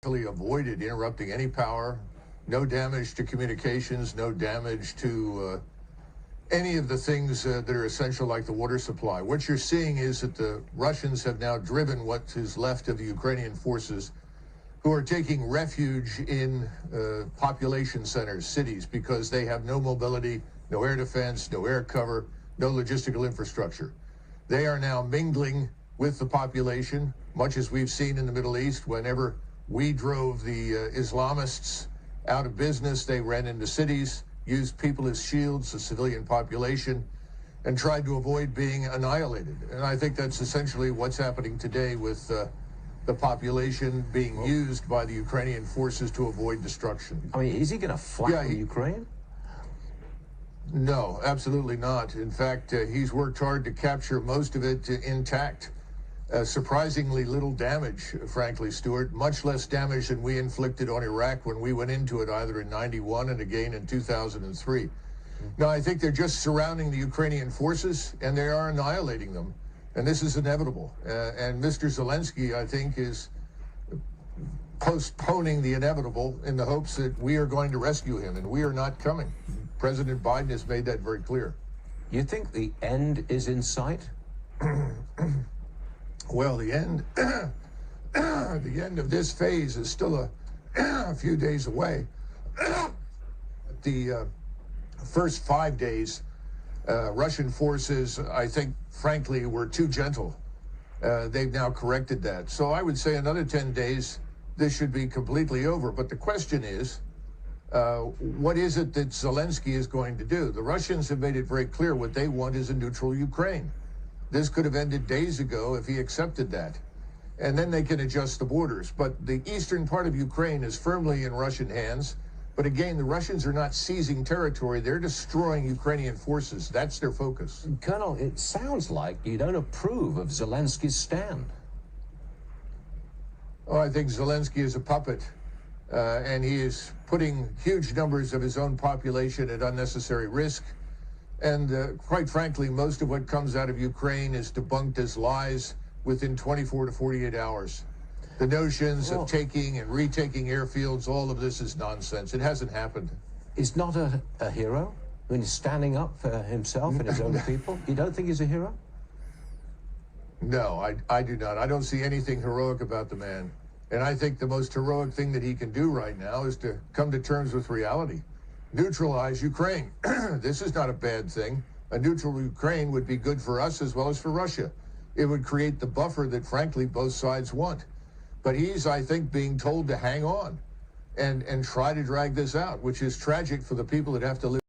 Avoided interrupting any power, no damage to communications, no damage to any of the things that are essential like the water supply. What you're seeing is that the Russians have now driven what is left of the Ukrainian forces who are taking refuge in population centers, cities, because they have no mobility, no air defense, no air cover, no logistical infrastructure. They are now mingling with the population, much as we've seen in the Middle East. Whenever we drove the Islamists out of business, they ran into cities, used people as shields, the civilian population, and tried to avoid being annihilated. And I think that's essentially what's happening today with the population being used by the Ukrainian forces to avoid destruction. I mean, is he going to flatten Ukraine? No, absolutely not. In fact, he's worked hard to capture most of it intact. Surprisingly little damage, frankly, Stuart, much less damage than we inflicted on Iraq when we went into it, either in 91 and again in 2003. Now, I think they're just surrounding the Ukrainian forces, and they are annihilating them. And this is inevitable. And Mr. Zelensky, I think, is postponing the inevitable in the hopes that we are going to rescue him, and we are not coming. President Biden has made that very clear. You think the end is in sight? Well, the end of this phase is still a few days away. The first 5 days, Russian forces, I think, frankly, were too gentle. They've now corrected that. So I would say another 10 days, this should be completely over. But the question is, what is it that Zelensky is going to do? The Russians have made it very clear what they want is a neutral Ukraine. This could have ended days ago if he accepted that. And then they can adjust the borders. But the eastern part of Ukraine is firmly in Russian hands. But again, the Russians are not seizing territory. They're destroying Ukrainian forces. That's their focus. Colonel, it sounds like you don't approve of Zelensky's stand. Oh, I think Zelensky is a puppet. And he is putting huge numbers of his own population at unnecessary risk. And quite frankly, most of what comes out of Ukraine is debunked as lies within 24 to 48 hours. The notions of taking and retaking airfields, all of this is nonsense. It hasn't happened. He's not a hero when he's standing up for himself and his own people? You don't think he's a hero? No, I do not. I don't see anything heroic about the man. And I think the most heroic thing that he can do right now is to come to terms with reality. Neutralize Ukraine. This is not a bad thing. A neutral Ukraine would be good for us as well as for Russia. It would create the buffer that, frankly, both sides want. But he's, I think, being told to hang on and try to drag this out, which is tragic for the people that have to live